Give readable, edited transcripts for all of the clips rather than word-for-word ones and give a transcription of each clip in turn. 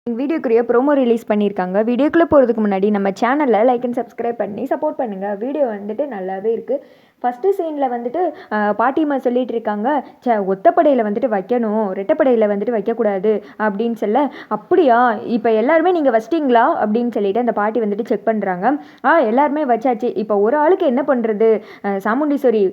வீடியோக்குரிய promo release பண்ணியிருக்காங்க. வீடியோக்குள்ளே போகிறதுக்கு முன்னாடி நம்ம சேனலில் லைக் அண்ட் சப்ஸ்கிரைப் பண்ணி சப்போர்ட் பண்ணுங்கள். வீடியோ வந்துட்டு நல்லாவே இருக்குது. ஃபஸ்ட்டு சீனில் வந்துட்டு பாட்டிமா சொல்லிகிட்டு இருக்காங்க, ஒத்தப்படையில் வந்துட்டு வைக்கணும், ரெட்டப்படையில் வந்துட்டு வைக்கக்கூடாது அப்படின்னு சொல்ல, அப்படியா இப்போ எல்லாருமே நீங்கள் வச்சிட்டிங்களா அப்படின்னு சொல்லிட்டு அந்த பாட்டி வந்துட்டு செக் பண்ணுறாங்க. எல்லாருமே வச்சாச்சு, இப்போ ஒரு ஆளுக்கு என்ன பண்ணுறது சாமுண்டீஸ்வரி,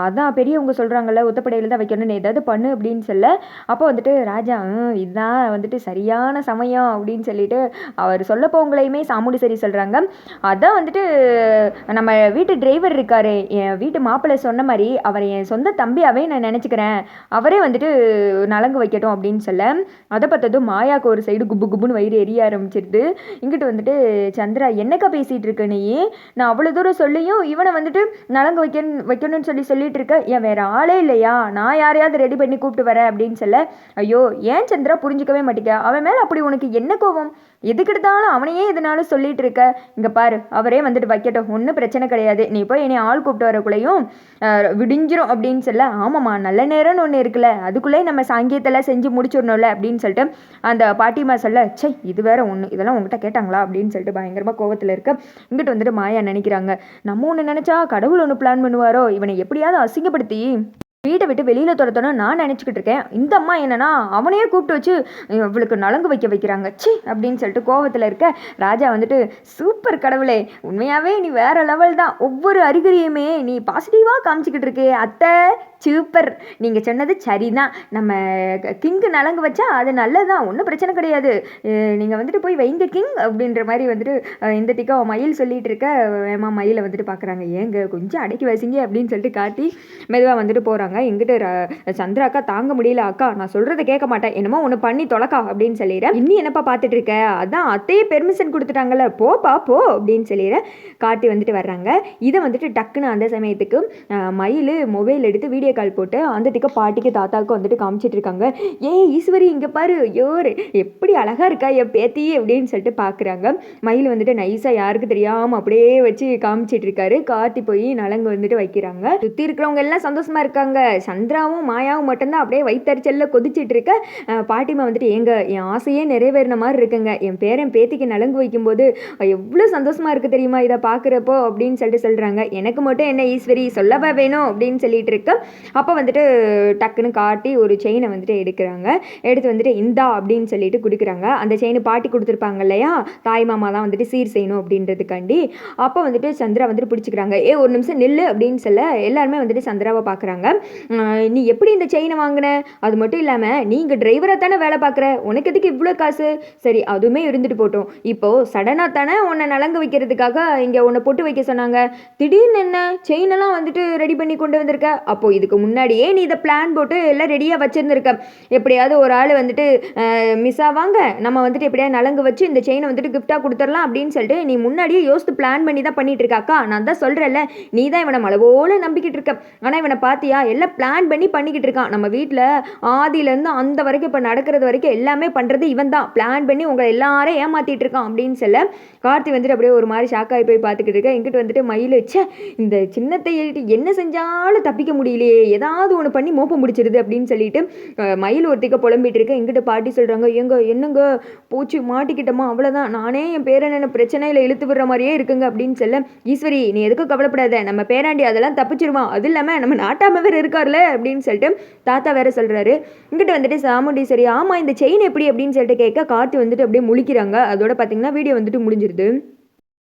அதான் பெரியவங்க சொல்கிறாங்கல்ல ஒத்தப்படையில் தான் வைக்கணும்னு, ஏதாவது பண்ணு அப்படின்னு சொல்ல, அப்போ வந்துட்டு ராஜா இதுதான் வந்துட்டு சரியான சமயம் அப்படின்னு சொல்லிட்டு அவர் சொல்ல போங்களையுமே சாமுண்டீஸ்வரி சொல்கிறாங்க. அதான் வந்துட்டு நம்ம வீட்டு டிரைவர் இருக்காரு, என் வீட்டு மாப்பிள்ளை சொன்ன மாதிரி அவர் என் சொந்த தம்பியாவே நான் நினச்சிக்கிறேன், அவரே வந்துட்டு நலங்கு வைக்கட்டும் அப்படின்னு சொல்ல, அதை பார்த்ததும் மாயாவுக்கு ஒரு சைடு குப்பு குப்புன்னு வயிறு எரிய ஆரம்பிச்சிருது. இங்கிட்டு வந்துட்டு சந்திரா, என்னக்கா பேசிகிட்டு இருக்க நீ, நான் அவ்வளோ தூரம் சொல்லியும் இவனை வந்துட்டு நலங்கு வைக்கணும்னு சொல்லிட்டு இருக்க, ஏன் வேற ஆளே இல்லையா, நான் யாரையாவது ரெடி பண்ணி கூப்பிட்டு வரேன் அப்படின்னு சொல்ல, ஐயோ ஏன் சந்திரா புரிஞ்சிக்கவே மாட்டேங்க, அவன் மேலே அப்படி உனக்கு என்ன கோவம், எதுக்கிட்டாலும் அவனையே எதனாலும் சொல்லிட்டு இருக்க, இங்கே பாரு அவரே வந்துட்டு வைக்கட்டும், ஒன்றும் பிரச்சனை கிடையாது, நீ போய் என்னை ஆள் கூப்பிட்டு வரக்குள்ளையும் விடிஞ்சிரும் அப்படின்னு சொல்ல, ஆமாம்மா நல்ல நேரம்னு ஒன்று இருக்குல்ல, அதுக்குள்ளே நம்ம சாங்கியத்தெல்லாம் செஞ்சு முடிச்சிடணும்ல அப்படின்னு சொல்லிட்டு அந்த பாட்டிமா சொல்ல, சே இது வேற ஒன்று, இதெல்லாம் உங்ககிட்ட கேட்டாங்களா அப்படின்னு சொல்லிட்டு பயங்கரமாக கோவத்தில் இருக்க. இங்கிட்டு வந்துட்டு மாயா நினைக்கிறாங்க, நம்ம ஒன்று நினச்சா கடவுள் ஒன்று பிளான் பண்ணுவாரோ, இவனை எப்படியாவது அசிங்கப்படுத்தி வீட்டை விட்டு வெளியில் துரத்தணும் நான் நினச்சிக்கிட்டு இருக்கேன், இந்த அம்மா என்னன்னா அவனையே கூப்பிட்டு வச்சு இவளுக்கு நலங்கு வைக்கிறாங்க சி அப்படின்னு சொல்லிட்டு கோவத்தில் இருக்க. ராஜா வந்துட்டு, சூப்பர் கடவுளே, உண்மையாகவே நீ வேற லெவல் தான், ஒவ்வொரு அறிகுறியுமே நீ பாசிட்டிவாக காமிச்சிக்கிட்டு இருக்கே அத்தை, சூப்பர், நீங்கள் சொன்னது சரிதான், நம்ம கிங்கு நலங்கு வச்சா அது நல்லதுதான், ஒன்றும் பிரச்சனை கிடையாது, நீங்கள் வந்துட்டு போய் வைங்க கிங் அப்படின்ற மாதிரி வந்துட்டு இந்த திக்கா மயில் சொல்லிட்டு இருக்க. ஏமா மயிலை வந்துட்டு பார்க்குறாங்க, ஏங்க கொஞ்சம் அடக்கி வசிங்க அப்படின்னு சொல்லிட்டு காட்டி மெதுவாக வந்துட்டு போகிறாங்க. எங்கிட்ட சந்திரா அக்கா தாங்க முடியல, அக்கா நான் சொல்கிறத கேட்க மாட்டேன், என்னமோ ஒன்று பண்ணி தொலைக்கா அப்படின்னு சொல்லிடுறேன். இன்னும் என்னப்பா பார்த்துட்டு இருக்க, அதான் அத்தையே பெர்மிஷன் கொடுத்துட்டாங்கல்ல, போப்பா போ அப்படின்னு சொல்லிடுறேன். காட்டி வந்துட்டு வர்றாங்க. இதை வந்துட்டு டக்குன்னு அந்த சமயத்துக்கு மயில் மொபைல் எடுத்து வீடியோ கால் போட்டு அந்த திக்க பாட்டிக்கு தாத்தாவுக்கு வந்துட்டு காமிச்சிட்டு இருக்காங்க. ஈஸ்வரி இங்கே பாரு, யோர் எப்படி அழகா இருக்கா என் பேத்தி அப்படின்னு சொல்லிட்டு பார்க்குறாங்க. மயில் வந்துட்டு நைஸாக யாருக்கு தெரியாமல் அப்படியே வச்சு காமிச்சிட்டு இருக்காரு. காட்டி போய் நலங்கு வந்துட்டு வைக்கிறாங்க. சுற்றி இருக்கிறவங்க எல்லாம் சந்தோஷமா இருக்காங்க. சந்திராவும் மாயாவும் மட்டும்தான் அப்படியே வயிற்றுச்சல்ல கொதிச்சிட்டு இருக்க. பாட்டிமா வந்துட்டு, என் ஆசையே நிறைவேறின மாதிரி இருக்குங்க, என் பேரன் பேத்திக்கு நலங்கு வைக்கும்போது எவ்வளோ சந்தோஷமா இருக்குது தெரியுமா இதை பார்க்குறப்போ அப்படின்னு சொல்லிட்டு சொல்கிறாங்க. எனக்கு மட்டும் என்ன ஈஸ்வரி சொல்லவா வேணும் அப்படின்னு சொல்லிட்டு இருக்க. அப்போ வந்துட்டு டக்குன்னு காட்டி ஒரு செயினை வந்துட்டு எடுக்கிறாங்க. எடுத்து வந்துட்டு இந்தா அப்படின்னு சொல்லிட்டு கொடுக்குறாங்க. அந்த செயின் பாட்டி கொடுத்துருப்பாங்க இல்லையா, தாய் மாமா தான் வந்துட்டு சீர் செய்யணும் அப்படின்றதுக்காண்டி. அப்போ வந்துட்டு சந்திரா வந்துட்டு பிடிச்சிக்கிறாங்க. ஒரு நிமிஷம் நில்லு அப்படின்னு சொல்ல எல்லாருமே வந்துட்டு சந்திராவை பார்க்குறாங்க. நீ எப்படி இந்த செயினை வாங்கின, அது மட்டும் இல்லாமல் நீங்கள் டிரைவராக தானே வேலை பார்க்குற, உனக்கு எதுக்கு இவ்வளோ காசு, சரி அதுவுமே இருந்துட்டு போட்டோம், இப்போது சடனாக தானே உன்னை நலங்கு வைக்கிறதுக்காக இங்கே உன்னை பொட்டு வைக்க சொன்னாங்க, திடீர்னு என்ன செயினெல்லாம் வந்துட்டு ரெடி பண்ணி கொண்டு வந்திருக்க, அப்போது இதுக்கு முன்னாடியே நீ இதை பிளான் போட்டு எல்லாம் ரெடியாக வச்சுருந்துருக்க, எப்படியாவது ஒரு ஆள் வந்துட்டு மிஸ் ஆவாங்க, நம்ம வந்துட்டு எப்படியாவது நலங்கு வச்சு இந்த செயினை வந்துட்டு கிஃப்டாக கொடுத்துடலாம் அப்படின்னு சொல்லிட்டு நீ முன்னாடியே யோசித்து பிளான் பண்ணி தான் பண்ணிட்டு இருக்காக்கா, நான் தான் சொல்கிறேன்ல, நீ தான் இவனை மலவோல நம்பிக்கிட்டு இருக்க, ஆனால் இவனை பார்த்தியா எல்லாம் பிளான் பண்ணி பண்ணிக்கிட்டு இருக்கான், நம்ம வீட்டில் ஆதியிலேருந்து அந்த வரைக்கும் இப்போ நடக்கிறது வரைக்கும் எல்லாமே பண்ணுறது இவன் தான், பிளான் பண்ணி உங்களை எல்லாரும் ஏமாற்றிட்டு இருக்கான் அப்படின்னு சொல்ல. கார்த்தி வந்துட்டு அப்படியே ஒரு மாதிரி ஷாக்காகி போய் பார்த்துக்கிட்டு இருக்க. இங்கிட்டு வந்துட்டு மயில் வச்ச இந்த சின்னத்தை என்ன செஞ்சாலும் தப்பிக்க முடியலையே, ஏதாவது ஒன்று பண்ணி மோப்பம் முடிச்சிருது அப்படின்னு சொல்லிட்டு மயில் ஒருத்திக்க புலம்பிட்டு இருக்க. இங்கிட்ட பாட்டி சொல்கிறாங்க, என்னங்க போச்சு மாட்டிக்கிட்டோமா, அவ்வளோதான், நானே என் பேரனை பிரச்சனையில் இழுத்து விடுற மாதிரியே இருக்குங்க அப்படின்னு சொல்ல. ஈஸ்வரி நீ எதுக்கும் கவலைப்படாத, நம்ம பேராண்டி அதெல்லாம் தப்பிச்சிருவான், அது இல்லாமல் நம்ம நாட்டாம வேறு இருக்கார்ல அப்படின்னு சொல்லிட்டு தாத்தா வேற சொல்கிறாரு. இங்கிட்ட வந்துட்டு சாமுண்டீஸ்வரி, ஆமாம் இந்த செயின் எப்படி அப்படின்னு சொல்லிட்டு கேட்க கார்த்தி வந்துட்டு அப்படியே முழிக்கிறாங்க. அதோட பார்த்தீங்கன்னா வீடியோ வந்துட்டு முடிஞ்சிருது.